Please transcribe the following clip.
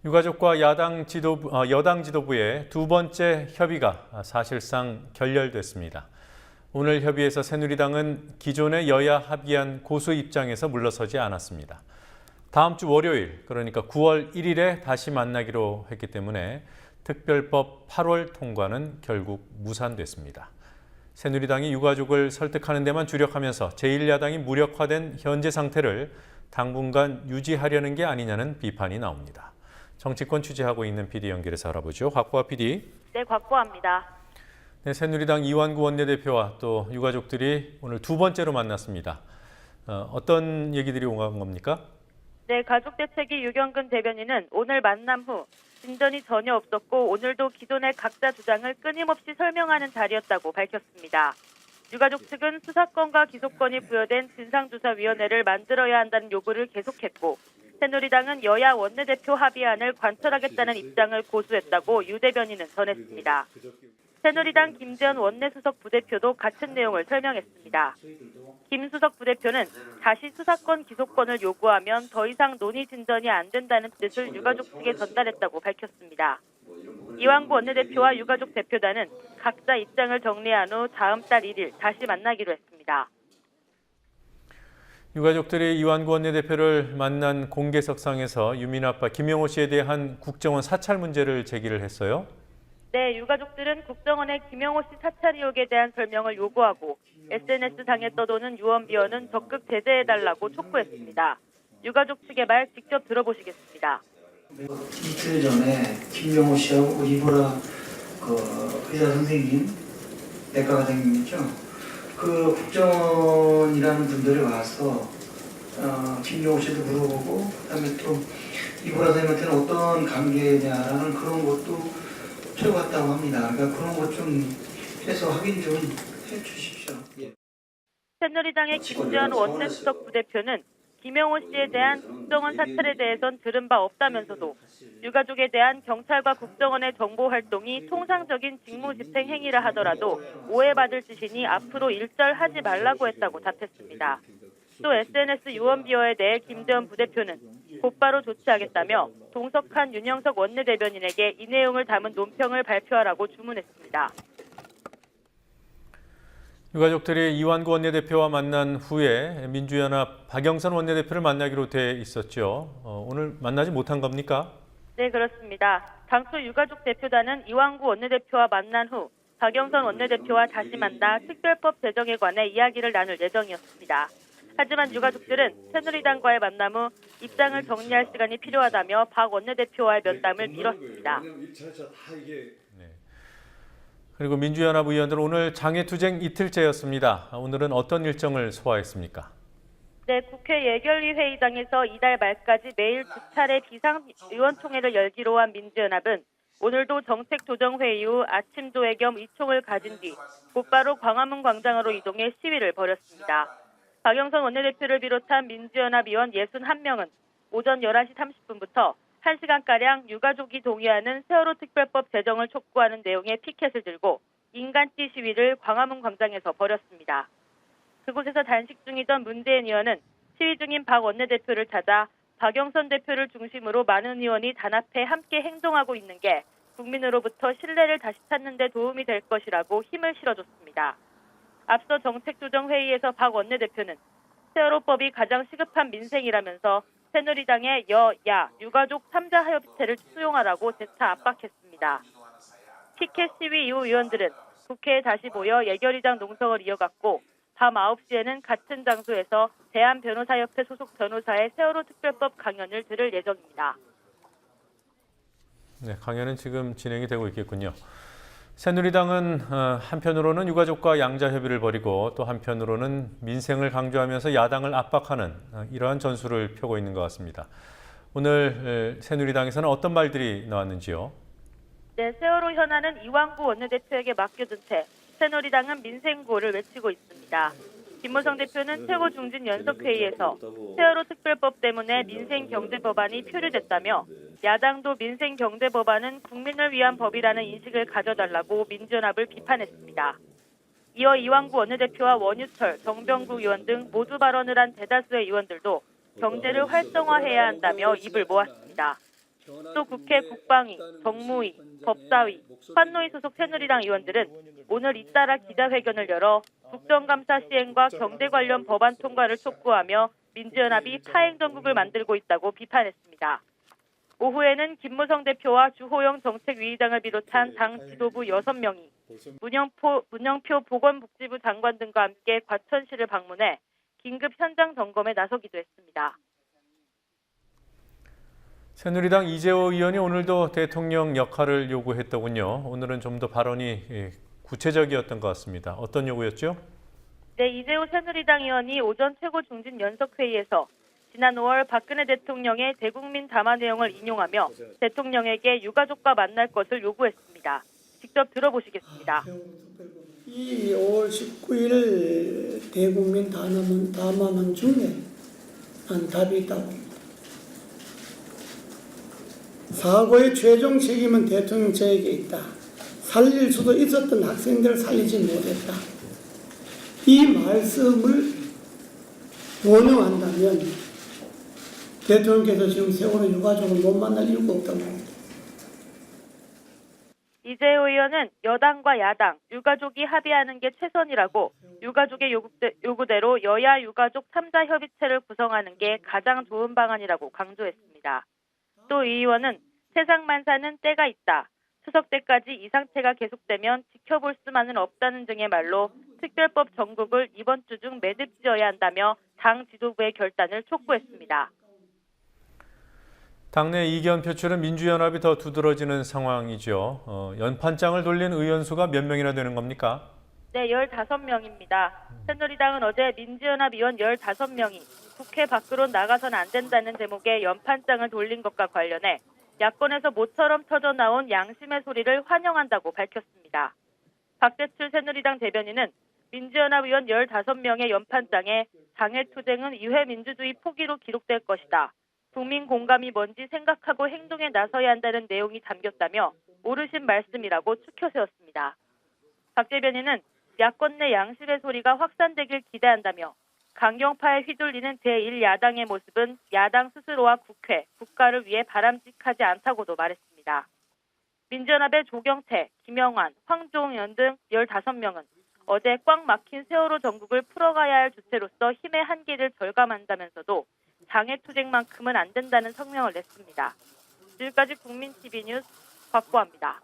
유가족과 여당 지도부의 두 번째 협의가 사실상 결렬됐습니다. 오늘 협의에서 새누리당은 기존의 여야 합의안 고수 입장에서 물러서지 않았습니다. 다음 주 월요일, 그러니까 9월 1일에 다시 만나기로 했기 때문에 특별법 8월 통과는 결국 무산됐습니다. 새누리당이 유가족을 설득하는 데만 주력하면서 제1야당이 무력화된 현재 상태를 당분간 유지하려는 게 아니냐는 비판이 나옵니다. 정치권 취재하고 있는 PD 연결해서 알아보죠. 곽보아 PD. 네, 곽보아입니다. 네, 새누리당 이완구 원내대표와 또 유가족들이 오늘 두 번째로 만났습니다. 어떤 얘기들이 오간 겁니까? 네, 가족대책위 유경근 대변인은 오늘 만남 후 진전이 전혀 없었고 오늘도 기존의 각자 주장을 끊임없이 설명하는 자리였다고 밝혔습니다. 유가족 측은 수사권과 기소권이 부여된 진상조사위원회를 만들어야 한다는 요구를 계속했고 새누리당은 여야 원내대표 합의안을 관철하겠다는 입장을 고수했다고 유 대변인은 전했습니다. 새누리당 김재현 원내수석 부대표도 같은 내용을 설명했습니다. 김 수석 부대표는 다시 수사권 기소권을 요구하면 더 이상 논의 진전이 안 된다는 뜻을 유가족 측에 전달했다고 밝혔습니다. 이완구 원내대표와 유가족 대표단은 각자 입장을 정리한 후 다음 달 1일 다시 만나기로 했습니다. 유가족들이 이완구 원내대표를 만난 공개석상에서 유민 아빠 김영호 씨에 대한 국정원 사찰 문제를 제기를 했어요. 네, 유가족들은 국정원의 김영호 씨 사찰 의혹에 대한 설명을 요구하고 SNS상에 떠도는 유언비어는 적극 제재해달라고 촉구했습니다. 유가족 측의 말 직접 들어보시겠습니다. 이틀 전에 김영호 씨하고 이보라 의사 선생님, 내과 선생님이죠. 그 국정원이라는 분들이 와서 김영호 씨도 물어보고 그다음에 또 이보라 선생님한테는 어떤 관계냐라는 그런 것도 들어갔다고 합니다. 그러니까 그런 것 좀 해서 확인 좀 해주십시오. 예. 새누리당의 김재현 원내수석 부대표는 김영호 씨에 대한 국정원 사찰에 대해선 들은 바 없다면서도 유가족에 대한 경찰과 국정원의 정보 활동이 통상적인 직무집행 행위라 하더라도 오해받을 짓이니 앞으로 일절하지 말라고 했다고 답했습니다. 또 SNS 유언비어에 대해 김재현 부대표는 곧바로 조치하겠다며 동석한 윤영석 원내대변인에게 이 내용을 담은 논평을 발표하라고 주문했습니다. 유가족들이 이완구 원내대표와 만난 후에 민주연합 박영선 원내대표를 만나기로 돼 있었죠. 오늘 만나지 못한 겁니까? 네, 그렇습니다. 당초 유가족 대표단은 이완구 원내대표와 만난 후 박영선 원내대표와 다시 만나 특별법 제정에 관해 이야기를 나눌 예정이었습니다. 하지만 유가족들은 새누리당과의 만남 후 입장을 정리할 시간이 필요하다며 박 원내대표와의 면담을 미뤘습니다. 그리고 민주연합 의원들 오늘 장외투쟁 이틀째였습니다. 오늘은 어떤 일정을 소화했습니까? 네, 국회 예결위 회의장에서 이달 말까지 매일 2차례 비상의원총회를 열기로 한 민주연합은 오늘도 정책조정회의 후 아침 조회 겸 의총을 가진 뒤 곧바로 광화문 광장으로 이동해 시위를 벌였습니다. 박영선 원내대표를 비롯한 민주연합 의원 61명은 오전 11시 30분부터 1시간가량 유가족이 동의하는 세월호 특별법 제정을 촉구하는 내용의 피켓을 들고 인간띠 시위를 광화문 광장에서 벌였습니다. 그곳에서 단식 중이던 문재인 의원은 시위 중인 박 원내대표를 찾아 박영선 대표를 중심으로 많은 의원이 단합해 함께 행동하고 있는 게 국민으로부터 신뢰를 다시 찾는 데 도움이 될 것이라고 힘을 실어줬습니다. 앞서 정책조정회의에서 박 원내대표는 세월호법이 가장 시급한 민생이라면서 새누리당의 여야 유가족 3자 협의체를 수용하라고 재차 압박했습니다. 피켓 시위 이후 의원들은 국회에 다시 모여 예결위장 농성을 이어갔고 밤 9시에는 같은 장소에서 대한변호사협회 소속 변호사의 세월호 특별법 강연을 들을 예정입니다. 네, 강연은 지금 진행이 되고 있겠군요. 새누리당은 한편으로는 유가족과 양자 협의를 벌이고 또 한편으로는 민생을 강조하면서 야당을 압박하는 이러한 전술을 펴고 있는 것 같습니다. 오늘 새누리당에서는 어떤 말들이 나왔는지요? 네, 세월호 현안은 이완구 원내대표에게 맡겨둔 채 새누리당은 민생구호를 외치고 있습니다. 김무성 대표는 최고 중진 연석회의에서 세월호 특별법 때문에 민생경제법안이 표류됐다며 야당도 민생경제법안은 국민을 위한 법이라는 인식을 가져달라고 민주연합을 비판했습니다. 이어 이완구 원내대표와 원유철, 정병국 의원 등 모두 발언을 한 대다수의 의원들도 경제를 활성화해야 한다며 입을 모았습니다. 또 국회 국방위, 정무위, 법사위, 환노위 소속 새누리당 의원들은 오늘 잇따라 기자회견을 열어 국정감사 시행과 경제 관련 법안 통과를 촉구하며 민주연합이 파행정국을 만들고 있다고 비판했습니다. 오후에는 김무성 대표와 주호영 정책위의장을 비롯한 당 지도부 6명이 문영표 보건복지부 장관 등과 함께 과천시를 방문해 긴급 현장 점검에 나서기도 했습니다. 새누리당 이재호 의원이 오늘도 대통령 역할을 요구했더군요. 오늘은 좀 더 발언이 구체적이었던 것 같습니다. 어떤 요구였죠? 네, 이재호 새누리당 의원이 오전 최고중진연석회의에서 지난 5월 박근혜 대통령의 대국민 담화 내용을 인용하며 대통령에게 유가족과 만날 것을 요구했습니다. 직접 들어보시겠습니다. 이 5월 19일 대국민 담화문 중에 난 답이 있다고 봅니다. 사고의 최종 책임은 대통령제에게 있다. 살릴 수도 있었던 학생들을 살리지 못했다. 이 말씀을 원용한다면 대통령께서 지금 세월호 유가족을 못 만날 이유가 없다고 봅니다. 이재호 의원은 여당과 야당, 유가족이 합의하는 게 최선이라고 유가족의 요구대로 여야 유가족 3자 협의체를 구성하는 게 가장 좋은 방안이라고 강조했습니다. 또 이 의원은 세상만사는 때가 있다. 추석 때까지 이 상태가 계속되면 지켜볼 수만은 없다는 등의 말로 특별법 전국을 이번 주 중 매듭 지어야 한다며 당 지도부의 결단을 촉구했습니다. 당내 이견 표출은 민주연합이 더 두드러지는 상황이죠. 연판장을 돌린 의원 수가 몇 명이나 되는 겁니까? 네, 15명입니다. 새누리당은 어제 민주연합 의원 15명이 국회 밖으로 나가선 안 된다는 제목의 연판장을 돌린 것과 관련해 야권에서 모처럼 터져나온 양심의 소리를 환영한다고 밝혔습니다. 박재출 새누리당 대변인은 민주연합 의원 15명의 연판장에 장애투쟁은 이회민주주의 포기로 기록될 것이다. 국민 공감이 뭔지 생각하고 행동에 나서야 한다는 내용이 담겼다며 옳으신 말씀이라고 추켜 세웠습니다. 박 대변인은 야권 내 양심의 소리가 확산되길 기대한다며 강경파에 휘둘리는 제1야당의 모습은 야당 스스로와 국회, 국가를 위해 바람직하지 않다고도 말했습니다. 민주연합의 조경태, 김영환, 황종현 등 15명은 어제 꽉 막힌 세월호 전국을 풀어가야 할 주체로서 힘의 한계를 절감한다면서도 장애투쟁만큼은 안 된다는 성명을 냈습니다. 지금까지 국민TV 뉴스 곽보아입니다.